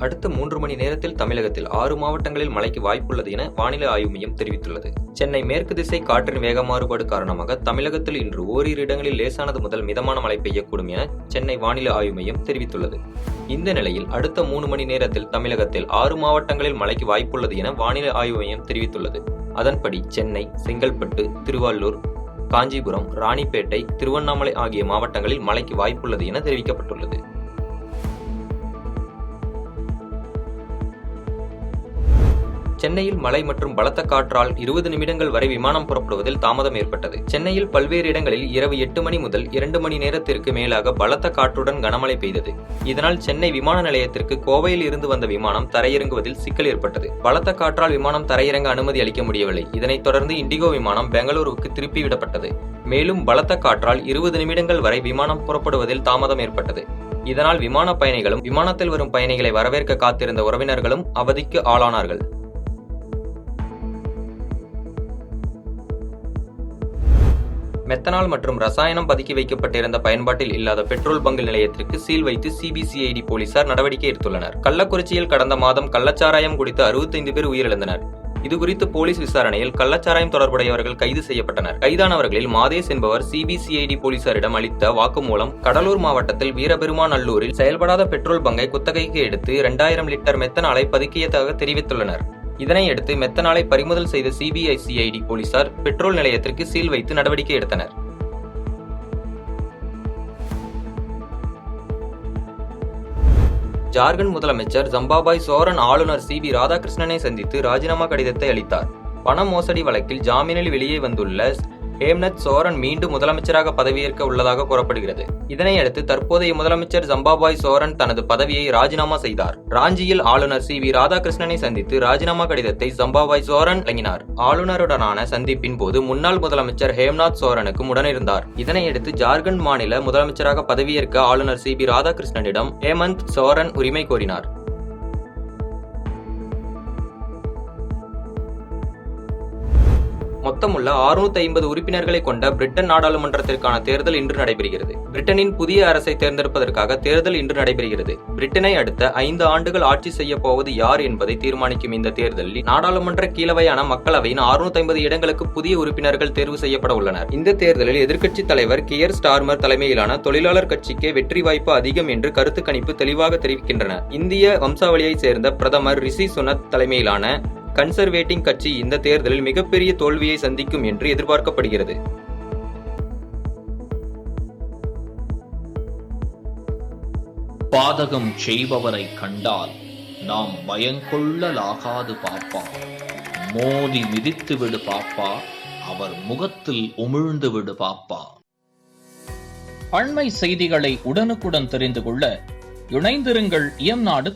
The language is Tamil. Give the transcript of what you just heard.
அடுத்த 3 மணி நேரத்தில் தமிழகத்தில் 6 மாவட்டங்களில் மழைக்கு வாய்ப்புள்ளது என வானிலை ஆய்வு மையம் தெரிவித்துள்ளது. சென்னை மேற்கு திசை காற்றின் வேக மாறுபாடு காரணமாக தமிழகத்தில் இன்று ஓரிரு இடங்களில் லேசானது முதல் மிதமான மழை பெய்யக்கூடும் என சென்னை வானிலை ஆய்வு மையம் தெரிவித்துள்ளது. இந்த நிலையில் அடுத்த 3 மணி நேரத்தில் தமிழகத்தில் 6 மாவட்டங்களில் மழைக்கு வாய்ப்புள்ளது என வானிலை ஆய்வு மையம் தெரிவித்துள்ளது. அதன்படி சென்னை, செங்கல்பட்டு, திருவள்ளூர், காஞ்சிபுரம், ராணிப்பேட்டை, திருவண்ணாமலை ஆகிய மாவட்டங்களில் மழைக்கு வாய்ப்புள்ளது என தெரிவிக்கப்பட்டுள்ளது. சென்னையில் மழை மற்றும் பலத்த காற்றால் 20 நிமிடங்கள் வரை விமானம் புறப்படுவதில் தாமதம் ஏற்பட்டது. சென்னையில் பல்வேறு இடங்களில் இரவு 8 மணி முதல் 2 மணி நேரத்திற்கு மேலாக பலத்த காற்றுடன் கனமழை பெய்தது. இதனால் சென்னை விமான நிலையத்திற்கு கோவையில் இருந்து வந்த விமானம் தரையிறங்குவதில் சிக்கல் ஏற்பட்டது. பலத்த காற்றால் விமானம் தரையிறங்க அனுமதி அளிக்க முடியவில்லை. இதனைத் தொடர்ந்து இண்டிகோ விமானம் பெங்களூருவுக்கு திருப்பிவிடப்பட்டது. மேலும் பலத்த காற்றால் 20 நிமிடங்கள் வரை விமானம் புறப்படுவதில் தாமதம் ஏற்பட்டது. இதனால் விமான பயணிகளும் விமானத்தில் வரும் பயணிகளை வரவேற்க காத்திருந்த உறவினர்களும் அவதிக்கு ஆளானார்கள். மெத்தனால் மற்றும் ரசாயனம் பதுக்கி வைக்கப்பட்டிருந்த பயன்பாட்டில் இல்லாத பெட்ரோல் பங்க் நிலையத்திற்கு சீல் வைத்து சிபிசிஐடி போலீசார் நடவடிக்கை எடுத்துள்ளனர். கள்ளக்குறிச்சியில் கடந்த மாதம் கள்ளச்சாராயம் குடித்து 65 பேர் உயிரிழந்தனர். இதுகுறித்து போலீஸ் விசாரணையில் கள்ளச்சாராயம் தொடர்புடையவர்கள் கைது செய்யப்பட்டனர். கைதானவர்களில் மாதேஷ் என்பவர் சிபிசிஐடி போலீசாரிடம் அளித்த வாக்குமூலம், கடலூர் மாவட்டத்தில் வீரபெருமாநல்லூரில் செயல்படாத பெட்ரோல் பங்கை குத்தகைக்கு எடுத்து 2000 லிட்டர் மெத்தனாலை பதுக்கியதாக தெரிவித்துள்ளனர். இதனையடுத்து மெத்தனாலை பறிமுதல் செய்த சிபிசிஐடி போலீசார் பெட்ரோல் நிலையத்திற்கு சீல் வைத்து நடவடிக்கை எடுத்தனர். ஜார்க்கண்ட் முதலமைச்சர் ஜம்பாபாய் சோரன் ஆளுநர் சிபி ராதாகிருஷ்ணனை சந்தித்து ராஜினாமா கடிதத்தை அளித்தார். பண மோசடி வழக்கில் ஜாமீனில் வெளியே வந்துள்ள ஹேம்நத் சோரன் மீண்டும் முதலமைச்சராக பதவியேற்க உள்ளதாக கூறப்படுகிறது. இதனையடுத்து தற்போதைய முதலமைச்சர் ஜம்பாபாய் சோரன் தனது பதவியை ராஜினாமா செய்தார். ராஞ்சியில் ஆளுநர் சிபி ராதாகிருஷ்ணனை சந்தித்து ராஜினாமா கடிதத்தை ஜம்பாபாய் சோரன் வழங்கினார். ஆளுநருடனான சந்திப்பின் போது முன்னாள் முதலமைச்சர் ஹேம்நாத் சோரனுக்கும் உடனிருந்தார். இதனையடுத்து ஜார்க்கண்ட் மாநில முதலமைச்சராக பதவியேற்க ஆளுநர் சிபி ராதாகிருஷ்ணனிடம் ஹேமந்த் சோரன் உரிமை கோரினார். மொத்தமுள்ள 650 உறுப்பினர்களை கொண்ட பிரிட்டன் நாடாளுமன்றத்திற்கான தேர்தல் இன்று நடைபெறுகிறது. பிரிட்டனின் புதிய அரசை தேர்ந்தெடுப்பதற்காக தேர்தல் இன்று நடைபெறுகிறது. பிரிட்டனை அடுத்த 5 ஆண்டுகள் ஆட்சி செய்ய போவது யார் என்பதை தீர்மானிக்கும் இந்த தேர்தலில் நாடாளுமன்ற கீழவையான மக்களவையின் 650 இடங்களுக்கு புதிய உறுப்பினர்கள் தேர்வு செய்யப்பட உள்ளனர். இந்த தேர்தலில் எதிர்க்கட்சித் தலைவர் கியர் ஸ்டார்மர் தலைமையிலான தொழிலாளர் கட்சிக்கே வெற்றி வாய்ப்பு அதிகம் என்று கருத்து கணிப்பு தெளிவாக தெரிவிக்கின்றன. இந்திய வம்சாவளியைச் சேர்ந்த பிரதமர் ரிஷி சுனக் தலைமையிலான கன்சர்வேட்டிவ் கட்சி இந்த தேர்தலில் மிகப்பெரிய தோல்வியை சந்திக்கும் என்று எதிர்பார்க்கப்படுகிறது. பாதகம் செய்பவரை கண்டால் நாம் பயங்கொள்ளலாகாது பாப்பா. மோதி மிதித்து விடு பாப்பா, அவர் முகத்தில் உமிழ்ந்து விடு பாப்பா. அண்மை செய்திகளை உடனுக்குடன் தெரிந்து கொள்ள இணைந்திருங்கள் இயம்நாடு.